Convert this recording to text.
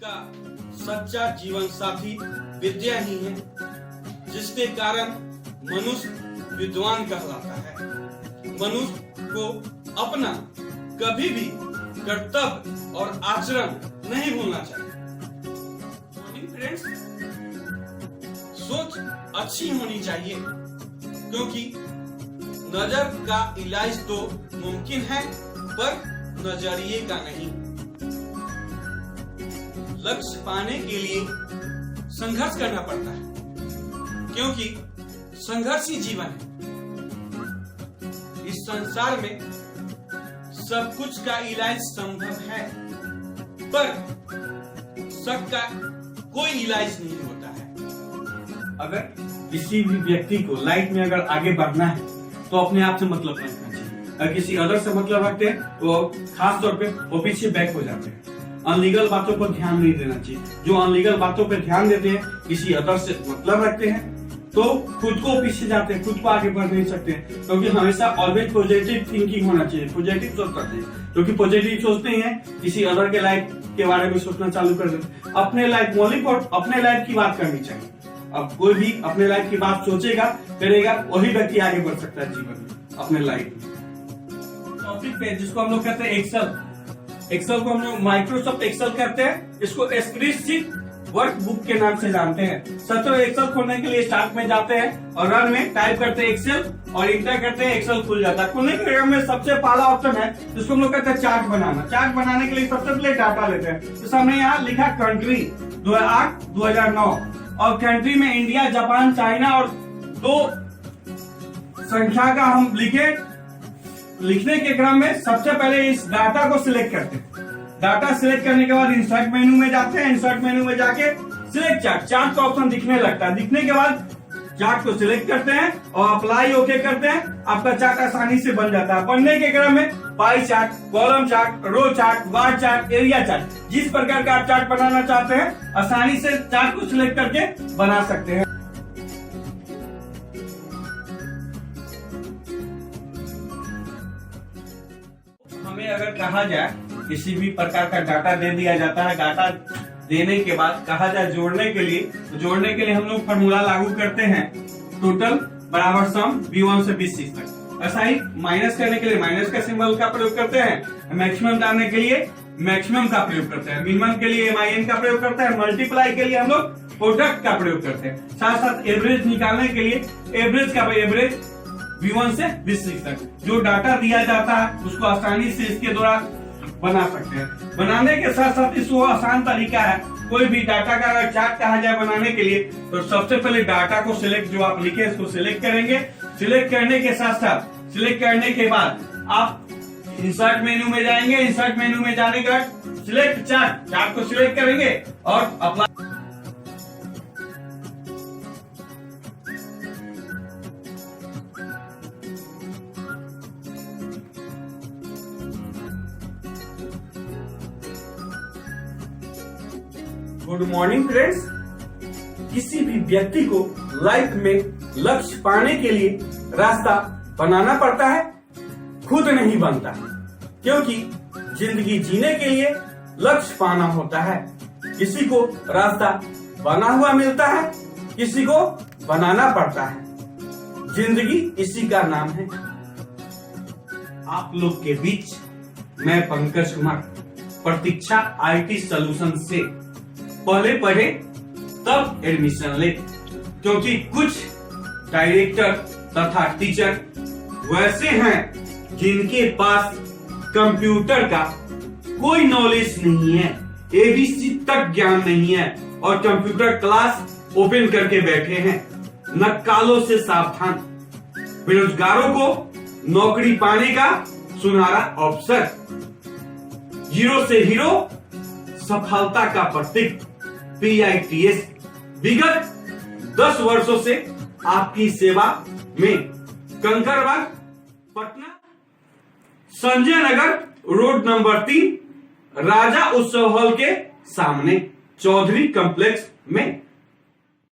का सच्चा जीवन साथी विद्या ही है, जिसके कारण मनुष्य विद्वान कहलाता है। मनुष्य को अपना कभी भी कर्तव्य और आचरण नहीं भूलना चाहिए। फ्रेंड्स, सोच अच्छी होनी चाहिए, क्योंकि नजर का इलाज तो मुमकिन है, पर नजरिए का नहीं। लक्ष्य पाने के लिए संघर्ष करना पड़ता है, क्योंकि संघर्ष ही जीवन है। इस संसार में सब कुछ का इलाज संभव है, पर सबका कोई इलाज नहीं होता है। अगर किसी भी व्यक्ति को लाइफ में अगर आगे बढ़ना है तो अपने आप से मतलब रखना चाहिए। अगर किसी अदर से मतलब रखते हैं तो खास तौर पे वो पीछे बैक हो जाते हैं। अनलीगल बातों पर ध्यान नहीं देना चाहिए। जो अनलीगल बातों पर ध्यान देते हैं, किसी अदर से मतलब रखते हैं, तो खुद को पीछे जाते हैं, खुद को आगे बढ़ नहीं सकते, क्योंकि हमेशा ऑलवेज पॉजिटिव थिंकिंग होना चाहिए, पॉजिटिव सोचना चाहिए। क्योंकि पॉजिटिव सोचते हैं, किसी अदर के लाइफ के बारे में सोचना चालू कर देते। अपने लाइफ मौलिक और अपने लाइफ की बात करनी चाहिए। अब कोई भी अपने लाइफ की बात सोचेगा, करेगा, वही व्यक्ति आगे बढ़ सकता है जीवन में, अपने लाइफ में। टॉपिक पे जिसको हम लोग कहते हैं एक्सेल को हम लोग माइक्रोसॉफ्ट एक्सेल कहते हैं। इसको स्प्रेडशीट वर्कबुक के नाम से जानते हैं। सबसे एक्सेल खोलने के लिए स्टार्ट में जाते हैं और रन में टाइप करते हैं एक्सेल और इंटर करते हैं, एक्सेल खुल जाता है। खुलने के क्रम में सबसे पहला ऑप्शन है जिसको हम लोग कहते हैं चार्ट बनाना। चार्ट बनाने के लिए सबसे पहले डाटा लेते हैं। तो हमने यहाँ लिखा कंट्री 2008 2009 और कंट्री में इंडिया, जापान, चाइना और 2 संख्या का हम लिखने के क्रम में सबसे पहले इस डाटा को सिलेक्ट करते हैं। डाटा सिलेक्ट करने के बाद इंसर्ट मेनू में जाते हैं। इंसर्ट मेनू में जाके सिलेक्ट चार्ट का ऑप्शन दिखने लगता है। दिखने के बाद चार्ट को सिलेक्ट करते हैं और अप्लाई ओके करते हैं। आपका चार्ट आसानी से बन जाता है। बनने के क्रम में pie chart, column chart, row chart, bar chart, area chart, जिस प्रकार का आप चार्ट बनाना चाहते हैं आसानी से चार्ट को सिलेक्ट करके बना सकते हैं। हमें अगर कहा जाए किसी भी प्रकार का डाटा दे दिया जाता है, डाटा देने के बाद कहा जाए जोड़ने के लिए हम लोग फॉर्मूला लागू करते हैं। टोटल बराबर सम B1 से B6 तक। ऐसा ही माइनस करने के लिए माइनस का सिंबल का प्रयोग करते हैं। मैक्सिमम डालने के लिए मैक्सिमम का प्रयोग करते हैं। मिनिमम के लिए MIN का प्रयोग करते हैं। मल्टीप्लाई के लिए हम लोग प्रोडक्ट का प्रयोग करते हैं। साथ साथ एवरेज निकालने के लिए एवरेज B1 से B6 तक जो डाटा दिया जाता है उसको आसानी से इसके द्वारा बना सकते हैं। बनाने के साथ साथ इसको आसान तरीका है। कोई भी डाटा का अगर चार्ट कहा जाए बनाने के लिए तो सबसे पहले डाटा को सिलेक्ट जो आप लिखे इसको सिलेक्ट करेंगे। सिलेक्ट करने के साथ साथ सिलेक्ट करने के बाद आप इंसर्ट मेनू में जाएंगे। इंसर्ट मेनू में जाने के बाद सिलेक्ट चार्ट को सिलेक्ट करेंगे और अप्लाई। Good morning friends. किसी भी व्यक्ति को लाइफ में लक्ष्य पाने के लिए रास्ता बनाना पड़ता है, खुद नहीं बनता, क्योंकि जिंदगी जीने के लिए लक्ष्य पाना होता है। किसी को रास्ता बना हुआ मिलता है, किसी को बनाना पड़ता है। जिंदगी इसी का नाम है। आप लोग के बीच मैं पंकज कुमार, प्रतीक्षा IT सॉल्यूशन से। पहले पढ़े तब एडमिशन ले, क्योंकि कुछ डायरेक्टर तथा टीचर वैसे हैं जिनके पास कंप्यूटर का कोई नॉलेज नहीं है, ABC तक ज्ञान नहीं है और कंप्यूटर क्लास ओपन करके बैठे हैं। नक्कालों से सावधान, बेरोजगारों को नौकरी पाने का सुनहरा अवसर। जीरो से हीरो, सफलता का प्रतीक PITS विगत 10 वर्षों से आपकी सेवा में। कंकरबाग, पटना, संजय नगर रोड नंबर 3, राजा उत्सव हॉल के सामने, चौधरी कॉम्प्लेक्स में।